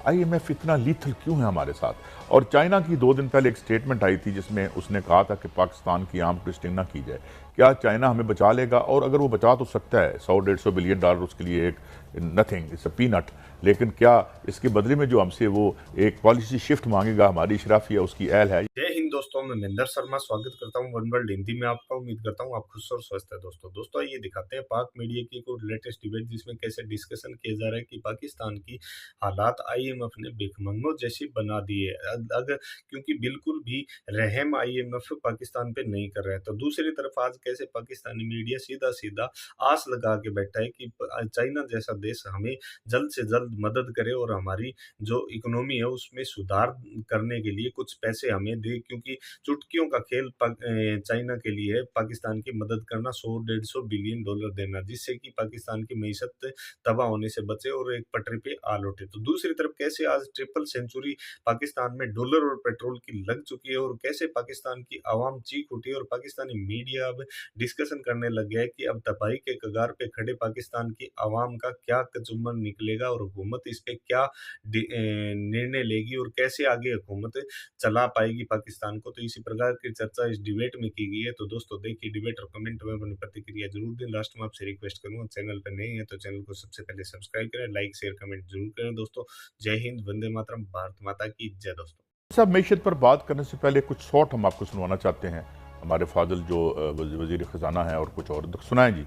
IMF इतना lethal क्यों है हमारे साथ? और चाइना की 2 दिन पहले एक स्टेटमेंट आई थी जिसमें उसने कहा था कि पाकिस्तान की आर्म ट्विस्टिंग ना की जाए। क्या चाइना हमें बचा लेगा? और अगर वो बचा तो सकता है, $100-150 बिलियन उसके लिए एक नथिंग, इट्स अ पीनट। लेकिन क्या इसके बदले में जो हमसे वो एक पॉलिसी शिफ्ट मांगेगा, हमारी इशराफिया उसकी अहल है? जय हिंद दोस्तों, मैं महेंद्र शर्मा स्वागत करता हूं वन वर्ल्ड हिंदी में आपका। उम्मीद करता हूं आप खुश और स्वस्थ है। दोस्तों ये दिखाते हैं पाक मीडिया की कोई लेटेस्ट डिबेट जिसमें कैसे डिस्कशन किया जा रहा है कि पाकिस्तान की हालात IMF ने भिखमंगों जैसी बना दी है। अगर क्योंकि बिल्कुल भी रहम IMF पाकिस्तान पे नहीं कर रहा है। तो दूसरी तरफ आज कैसे पाकिस्तानी मीडिया सीधा सीधा आस लगा के बैठा है कि चाइना जैसा देश हमें जल्द से जल्द मदद करे और हमारी जो इकोनॉमी है उसमें सुधार करने के लिए कुछ पैसे हमें दे, क्योंकि चुटकियों का खेल चाइना के लिए पाकिस्तान की मदद करना, $100-150 बिलियन देना, जिससे कि पाकिस्तान की मईशत तबाह होने से बचे और एक पटरी पे आ लौटे। तो दूसरी तरफ कैसे आज ट्रिपल सेंचुरी पाकिस्तान में डॉलर और पेट्रोल की लग चुकी है और कैसे पाकिस्तान की आवाम चीख उठी और पाकिस्तानी मीडिया अब डिस्कशन करने लग गया है कि अब तबाही के कगार पे खड़े पाकिस्तान की आवाम का क्या कचुम्बन निकलेगा और हुकूमत इस पे क्या निर्णय लेगी और कैसे आगे हुकूमत चला पाएगी पाकिस्तान को। तो इसी प्रकार की चर्चा इस डिबेट में की गई है। तो दोस्तों देखिए डिबेट और कमेंट में अपनी प्रतिक्रिया जरूर दें। लास्ट में आपसे रिक्वेस्ट करूंगा, चैनल पर नए हैं तो चैनल को सबसे पहले सब्सक्राइब करें, लाइक शेयर कमेंट जरूर करें। दोस्तों जय हिंद, वंदे मातरम, भारत माता की जय। दोस्तों सब मैशियत पर बात करने से पहले कुछ शॉर्ट हम आपको सुनवाना चाहते हैं। हमारे फाजिल जो वजीर खजाना है और कुछ और सुनाएं जी।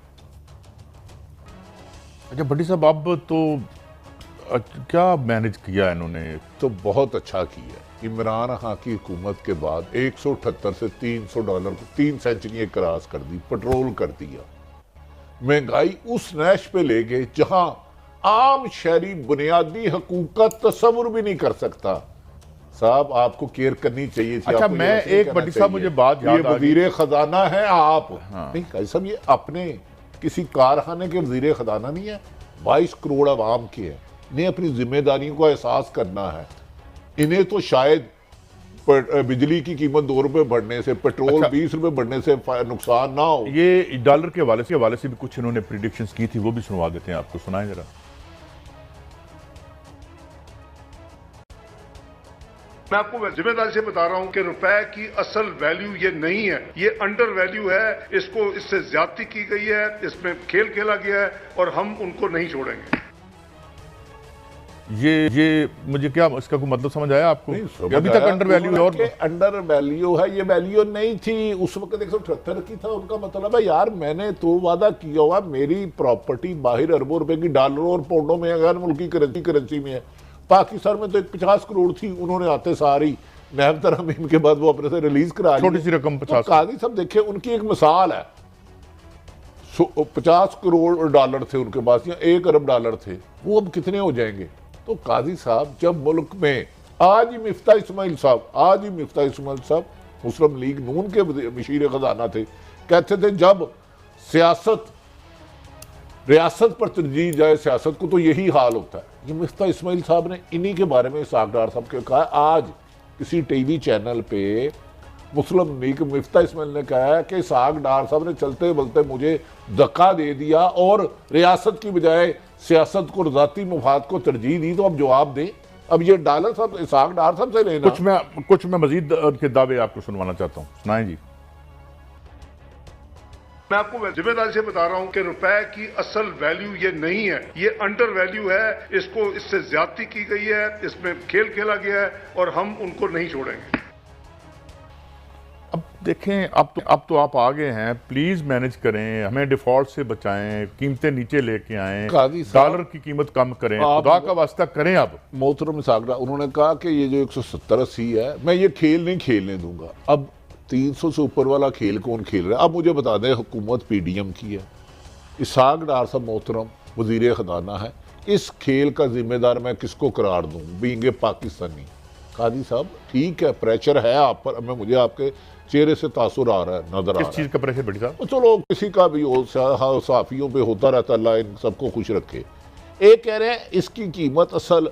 अच्छा भट्टी साहब, अब तो क्या मैनेज किया इन्होंने? तो बहुत अच्छा किया। इमरान खान की हुकूमत के बाद 178 से $300 को 3 सेंचुरी क्रॉस कर दी, पेट्रोल कर दिया, महंगाई उस नैश पे ले गए जहां आम शहरी बुनियादी हकूक का तस्वुर भी नहीं कर सकता। साहब आपको केयर करनी चाहिए थी। अच्छा मैं एक बट्टी साहब मुझे बात याद आ गई। वजीर खजाना है आप। हाँ। नहीं साहब, ये अपने किसी कारखाने के वजीर खजाना नहीं है, 22 करोड़ आवाम के हैं। इन्हें अपनी जिम्मेदारियों का एहसास करना है। इन्हें तो शायद बिजली की कीमत $2 बढ़ने से, पेट्रोल $20 बढ़ने से नुकसान ना हो। ये डॉलर के हवाले से भी कुछ इन्होंने प्रिडिक्शंस की थी, वो भी सुनवा देते हैं आपको, सुनाएं जरा। मैं आपको जिम्मेदारी से बता रहा हूं कि रुपए की असल वैल्यू ये नहीं है, ये अंडर वैल्यू है। इसको इससे ज्यादती की गई है, इसमें खेल खेला गया है और हम उनको नहीं छोड़ेंगे। ये मुझे क्या इसका कोई मतलब समझ आया आपको? अभी तक अंडर वैल्यू है, और अंडर वैल्यू है। ये वैल्यू नहीं थी उस वक्त, 178 की था। उनका मतलब है यार मैंने तो वादा किया हुआ, मेरी प्रॉपर्टी बाहर अरबों रुपए की डॉलरों और पाउंडों में, गैर मुल्की करेंसी में है। पाकिस्तान में तो 50 करोड़ थी, उन्होंने आते सारी नैब तरमीम के बाद वो अपने से रिलीज करा ली, छोटी सी रकम 50। काजी साहब देखे, उनकी एक मिसाल है। 50 करोड़ डॉलर थे उनके पास या $1 अरब थे, वो अब कितने हो जाएंगे? तो काजी साहब जब मुल्क में आज ही मिफ्ता इस्माइल साहब मुस्लिम लीग नून के वज़ीर खजाना थे, कहते थे जब सियासत रियासत पर तरजीह जाए सियासत को तो यही हाल होता है। ये मिफ्ता इस्माइल साहब ने इन्हीं के बारे में इसहाक डार साहब के कहा। आज किसी टीवी चैनल पे मुस्लिम लीग मिफ्ता इस्माइल ने कहा है कि इसहाक डार साहब ने चलते बोलते मुझे धक्का दे दिया और रियासत की बजाय सियासत को, ज़ाती मुफाद को तरजीह दी। तो अब जवाब दें। अब ये डॉलर साहब इसहाक डार साहब से लेना। कुछ मैं मजीद के दावे आपको सुनवाना चाहता हूँ, सुनाएं जी। मैं आपको जिम्मेदारी से बता रहा हूं कि रुपए की असल वैल्यू ये नहीं है, ये अंडर वैल्यू है। इसको इससे ज्यादती की गई है, इसमें खेल खेला गया है और हम उनको नहीं छोड़ेंगे। अब देखें, अब तो आप आगे हैं, प्लीज मैनेज करें, हमें डिफॉल्ट से बचाएं, कीमतें नीचे लेके आएं, डॉलर की कीमत कम करें, खुदा का वास्ता करें। अब मोहतरम सागरा उन्होंने कहा कि ये जो 170-80 है, मैं ये खेल नहीं खेलने दूंगा। अब 300 से ऊपर वाला खेल कौन खेल रहा है? अब मुझे बता दें, हुकूमत PDM की है, इसहाक डार साहब मोहतरम वज़ीर खजाना है। इस खेल का जिम्मेदार मैं किसको करार दूं? बीइंग पाकिस्तानी। काजी साहब ठीक है, प्रेशर है आप पर, मैं मुझे आपके चेहरे से तासुर आ रहा है, नजर आ रहा है। किस चीज़ का प्रेशर बड़ी साहब? चलो किसी का भी हो, सहाफ़ियों पे होता रहता, अल्लाह इन सबको खुश रखे। एक कह रहे हैं इसकी कीमत असल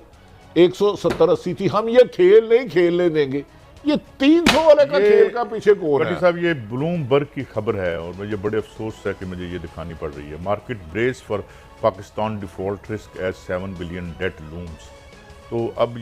170-80 थी, हम ये खेल नहीं खेलने देंगे। ये 300 वाले का खेल का पीछे कौन है? साहब ये ब्लूमबर्ग की खबर है और मुझे बड़े अफसोस है कि मुझे ये दिखानी पड़ रही है। Market brace for Pakistan default risk as 7 billion debt looms. तो अब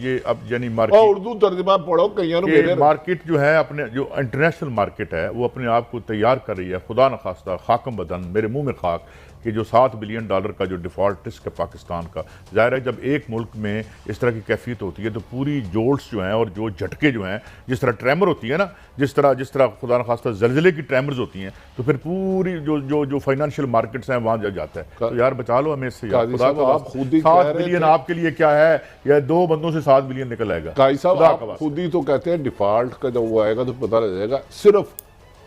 यानी और मार्केट उर्दू तर्जुमा पढ़ो कईयों ने ये मेरे मार्केट जो है अपने जो इंटरनेशनल मार्केट है वो अपने आप को तैयार कर रही है। खुदा न खास्ता खाकम बदन मेरे मुंह में खाक कि जो $7 बिलियन का जो डिफ़ॉल्ट रिस्क है पाकिस्तान का, ज़ाहिर है जब एक मुल्क में इस तरह की कैफियत होती है तो पूरी जोल्स जो हैं और जो झटके जो हैं, जिस तरह ट्रेमर होती है ना, जिस तरह खुदा न खास्ता ज़लज़ले की ट्रेमर्स होती हैं, तो फिर पूरी जो फाइनेंशियल मार्केट्स हैं वहाँ जाता है। तो यार बचा लो हमें इससे यार, खुदा का आप खुद ही 7 बिलियन आपके लिए क्या है, या 2 बंदों से 7 बिलियन निकल आएगा। काई साहब आप खुद ही तो कहते हैं डिफॉल्ट का जब वो आएगा तो पता लग जाएगा। सिर्फ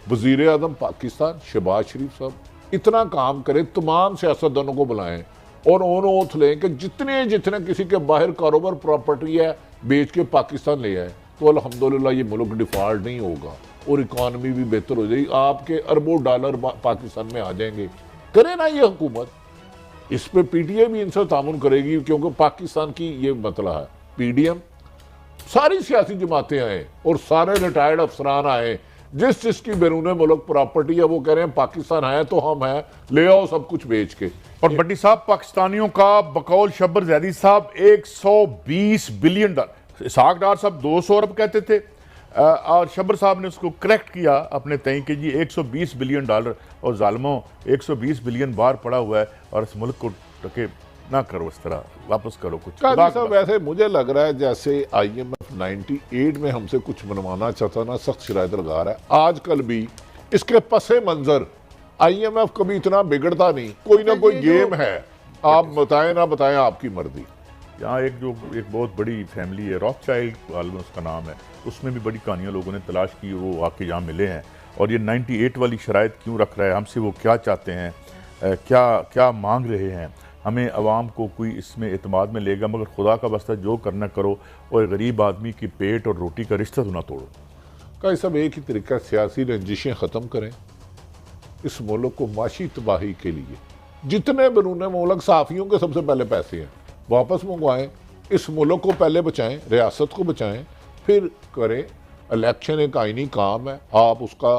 वजीर आजम पाकिस्तान शहबाज शरीफ साहब इतना काम करें, तमाम सियासतदानों को बुलाएं और ऑन ओथ लें कि जितने किसी के बाहर कारोबार प्रॉपर्टी है बेच के पाकिस्तान ले आए, तो अल्हम्दुलिल्लाह ये मुल्क डिफॉल्ट नहीं होगा और इकॉनमी भी बेहतर हो जाएगी। आपके अरबों डॉलर पाकिस्तान में आ जाएंगे। करे ना ये हुकूमत, इस पे पीटीए भी इनसे तामुन करेगी, क्योंकि पाकिस्तान की ये मतला है। पीडीएम सारी सियासी जमातें आए और सारे रिटायर्ड अफसरान आए, जिसकी बैरून मुल्क प्रॉपर्टी है वो कह रहे हैं पाकिस्तान है तो हम हैं, ले आओ सब कुछ बेच के। और भट्टी साहब पाकिस्तानियों का बकौल शब्बर जैदी साहब $120 बिलियन, इसहाक डार साहब 200 अरब कहते थे और शब्बर साहब ने उसको करेक्ट किया अपने तय कि जी $120 बिलियन, और जालमों 120 बिलियन बाहर पड़ा हुआ है और इस मुल्क को टके ना करो, इस तरह वापस करो कुछ। साहब वैसे मुझे लग रहा है जैसे IMF 98 में हमसे कुछ मनवाना चाहता ना, सख्त शराइत लगा रहा है। आजकल भी इसके पसे मंजर IMF कभी इतना बिगड़ता नहीं, कोई ना कोई गेम है। आप बताएं ना बताएं, आपकी मर्जी। यहाँ एक बहुत बड़ी फैमिली है, रॉथशाइल्ड आलम उसका नाम है, उसमें भी बड़ी कहानियाँ लोगों ने तलाश की, वो आके यहाँ मिले हैं। और ये 98 वाली शराइत क्यों रख रहा है, हमसे वो क्या चाहते हैं, क्या मांग रहे हैं, हमें अवाम को कोई इसमें एतमाद में लेगा, मगर खुदा का वास्ता जो करना करो और गरीब आदमी की पेट और रोटी का रिश्ता तो ना तोड़ो। का सब एक ही तरीका, सियासी रंजिशें ख़त्म करें, इस मुल्क को माशी तबाही के लिए जितने बैरून मुल्क सहाफ़ियों के सबसे पहले पैसे हैं वापस मंगवाएं, इस मुल्क को पहले बचाएं, रियासत को बचाएं, फिर करें। इलेक्शन एक आईनी काम है, आप उसका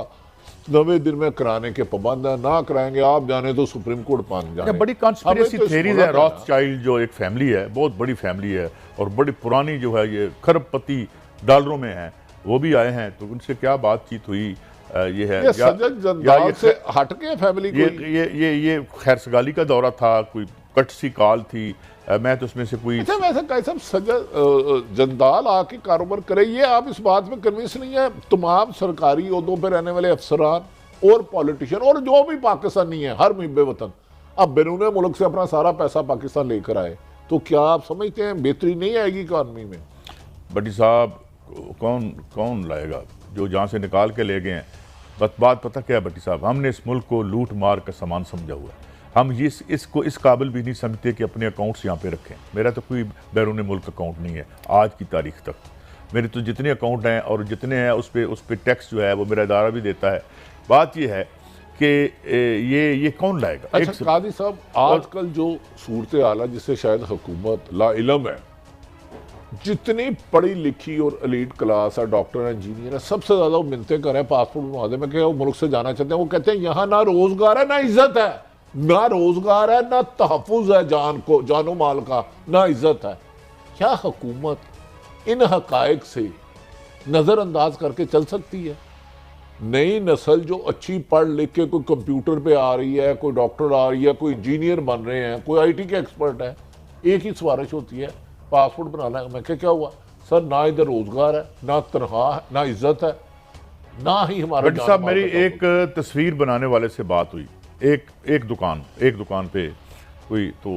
90 दिन में कराने के पाबंद है, ना कराएंगे आप जाने तो सुप्रीम कोर्ट पान जाने। बड़ी कॉन्स्पिरेसी थ्योरीज है। रॉथशाइल्ड जो एक फैमिली है, बहुत बड़ी फैमिली है और बड़ी पुरानी जो है, ये खरबपति डॉलरों में है, वो भी आए हैं, तो उनसे क्या बातचीत हुई ये है ये सजग जंदाल से हट के फैमिली को ये खैरसगाली का दौरा था, कोई कट सी कॉल थी, मैं तो उसमें से कोई अच्छा वैसे कैसा सजग जंदाल आके कारोबार करे, ये आप इस बात में कन्विंस नहीं है? तमाम सरकारी ओहदों पर रहने वाले अफसरान और पॉलिटिशियन और जो भी पाकिस्तानी है, हर मुहिब वतन अब बैरून मुल्क से अपना सारा पैसा पाकिस्तान लेकर आए, तो क्या आप समझते हैं बेहतरी नहीं आएगी इकॉनमी में? भट्टी साहब कौन लाएगा, जो जहाँ से निकाल के ले गए हैं। बात पता क्या है भट्टी साहब, हमने इस मुल्क को लूट मार का सामान समझा हुआ है। हम इसको इस काबिल भी नहीं समझते कि अपने अकाउंट्स यहाँ पे रखें। मेरा तो कोई बैरून मुल्क अकाउंट नहीं है आज की तारीख तक। मेरे तो जितने अकाउंट हैं और जितने हैं उस पर टैक्स जो है वो मेरा इदारा भी देता है। बात ये है कि ये कौन लाएगा? अच्छा कादी साहब, आजकल जो सूरत हाल है जिससे शायद हुकूमत ला इलम है, जितनी पढ़ी लिखी और एलीट क्लास है, डॉक्टर इंजीनियर है, सबसे ज्यादा वो मिलते कर रहे हैं पासपोर्ट बनवा दे में, वो मुल्क से जाना चाहते हैं। वो कहते हैं यहाँ ना रोजगार है, ना इज्जत है, ना रोजगार है, ना तहफ़्फ़ुज़ है जानो माल का, ना इज्जत है। क्या हुकूमत इन हकायक से नज़रअंदाज करके चल सकती है? नई नस्ल जो अच्छी पढ़ लिख के कोई कंप्यूटर पे आ रही है, कोई डॉक्टर आ रही है, कोई इंजीनियर बन रहे हैं, कोई IT के एक्सपर्ट है, एक ही सिफारिश होती है पासपोर्ट बनाना है। मैं क्या हुआ सर, ना इधर रोजगार है, ना तनख्वाह है, ना इज्जत है, ना ही हमारा। भट्टी साहब मेरी एक तस्वीर बनाने वाले से बात हुई, एक दुकान पे हुई, तो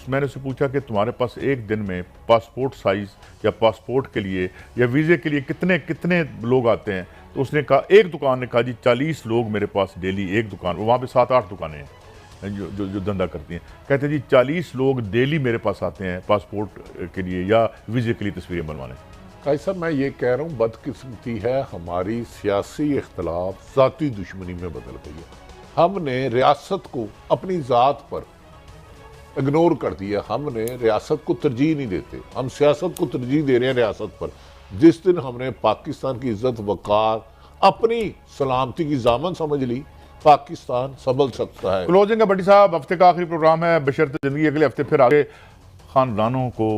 मैंने उससे पूछा कि तुम्हारे पास एक दिन में पासपोर्ट साइज या पासपोर्ट के लिए या वीज़े के लिए कितने लोग आते हैं? तो उसने कहा, एक दुकान ने कहा जी 40 लोग मेरे पास डेली, एक दुकान, वहाँ पे 7-8 दुकानें हैं जो धंधा करती हैं। कहते हैं जी 40 लोग डेली मेरे पास आते हैं पासपोर्ट के लिए या वीज़े के लिए तस्वीरें बनवाने। भाई साहब मैं ये कह रहा हूँ बदकिस्मती है, हमारी सियासी इख्तलाफ ज़ाती दुश्मनी में बदल गई है। हमने रियासत को अपनी ज़ात पर इग्नोर कर दिया, हमने रियासत को तरजीह नहीं देते, हम सियासत को तरजीह दे रहे हैं रियासत पर। जिस दिन हमने पाकिस्तान की इज्जत वकार अपनी सलामती की जामन समझ ली, पाकिस्तान संभल सकता है। क्लोजिंग है भट्टी साहब, हफ्ते का आखिरी प्रोग्राम है, बशर्ते जिंदगी अगले हफ्ते फिर आगे खानदानों को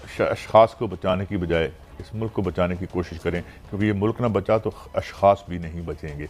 अशखास को बचाने की बजाय इस मुल्क को बचाने की कोशिश करें, क्योंकि ये मुल्क ना बचा तो अशखास भी नहीं बचेंगे।